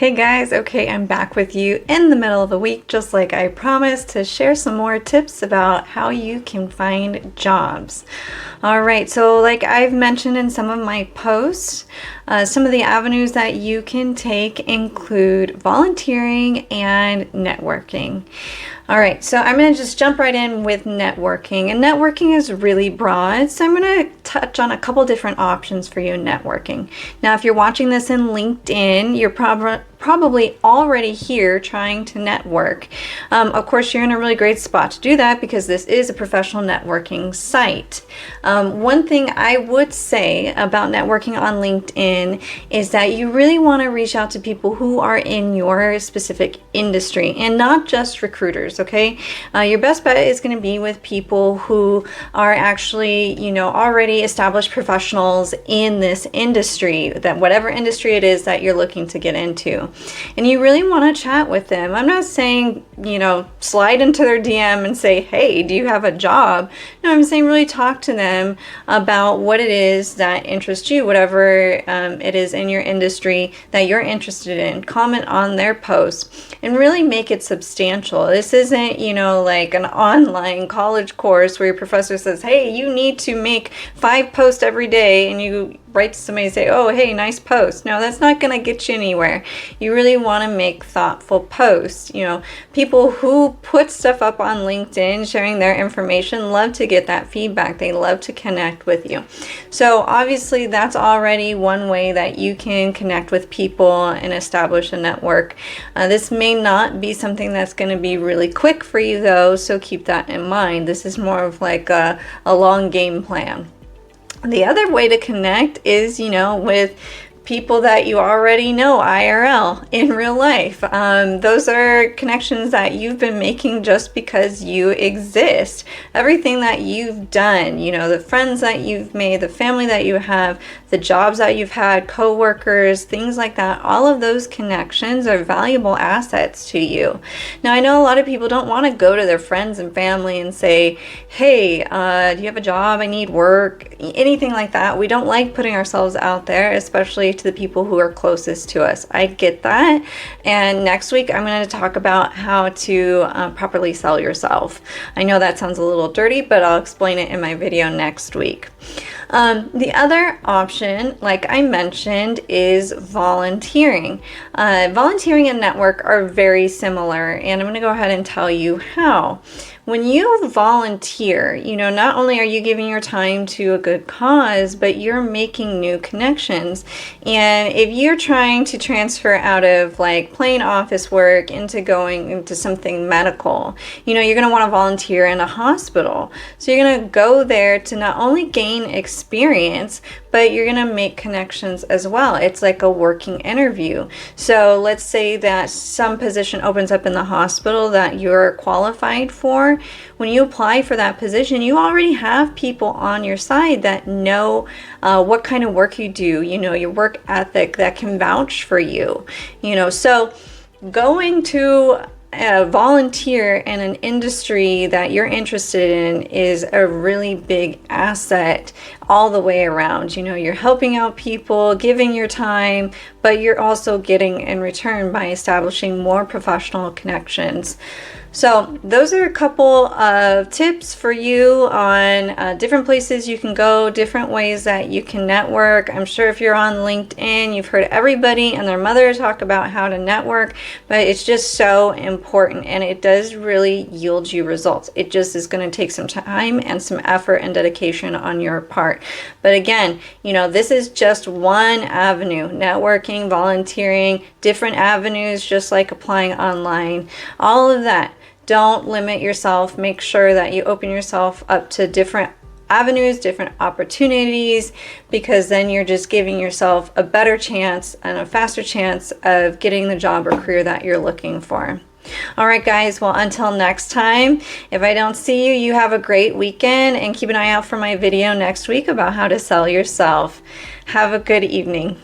Hey guys, okay, I'm back with you in the middle of the week, just like I promised, to share some more tips about how you can find jobs. All right, so like I've mentioned in some of my posts, some of the avenues that you can take include volunteering and networking. All right, so I'm going to just jump right in with networking. And networking is really broad, so I'm going to touch on a couple different options for you in networking. Now, if you're watching this in LinkedIn, you're probably already here trying to network. Of course, you're in a really great spot to do that because this is a professional networking site. One thing I would say about networking on LinkedIn is that you really want to reach out to people who are in your specific industry and not just recruiters, okay? Your best bet is going to be with people who are actually, already established professionals in this industry, that whatever industry it is that you're looking to get into. And you really want to chat with them. I'm not saying, slide into their DM and say, hey, do you have a job? No, I'm saying really talk to them about what it is that interests you, whatever it is in your industry that you're interested in. Comment on their posts and really make it substantial. This isn't, like an online college course where your professor says, hey, you need to make 5 posts every day, and you write to somebody and say, oh, hey, nice post. No, that's not going to get you anywhere. You really want to make thoughtful posts. People who put stuff up on LinkedIn sharing their information love to get that feedback. They love to connect with you. So obviously that's already one way that you can connect with people and establish a network. This may not be something that's going to be really quick for you though, so keep that in mind. This is more of like a long game plan. The other way to connect is, with people that you already know IRL in real life. Those are connections that you've been making just because you exist. Everything that you've done, the friends that you've made, the family that you have, the jobs that you've had, co-workers, things like that, all of those connections are valuable assets to you. Now, I know a lot of people don't want to go to their friends and family and say, hey, do you have a job? I need work, anything like that. We don't like putting ourselves out there, especially to the people who are closest to us. I get that. And next week, I'm going to talk about how to properly sell yourself. I know that sounds a little dirty, but I'll explain it in my video next week. The other option, like I mentioned, is volunteering. Volunteering and network are very similar, and I'm going to go ahead and tell you how. When you volunteer, not only are you giving your time to a good cause, but you're making new connections. And if you're trying to transfer out of like plain office work into going into something medical, you're going to want to volunteer in a hospital. So you're going to go there to not only gain experience, but you're going to make connections as well. It's like a working interview. So let's say that some position opens up in the hospital that you're qualified for. When you apply for that position, you already have people on your side that know what kind of work you do, your work ethic, that can vouch for you. So going to volunteer in an industry that you're interested in is a really big asset all the way around. You're helping out people, giving your time, but you're also getting in return by establishing more professional connections. So those are a couple of tips for you on different places you can go, different ways that you can network. I'm sure if you're on LinkedIn, you've heard everybody and their mother talk about how to network, but it's just so important and it does really yield you results. It just is going to take some time and some effort and dedication on your part. But again, this is just one avenue: networking, volunteering, different avenues, just like applying online, all of that. Don't limit yourself. Make sure that you open yourself up to different avenues, different opportunities, because then you're just giving yourself a better chance and a faster chance of getting the job or career that you're looking for. All right, guys. Well, until next time, if I don't see you, you have a great weekend and keep an eye out for my video next week about how to sell yourself. Have a good evening.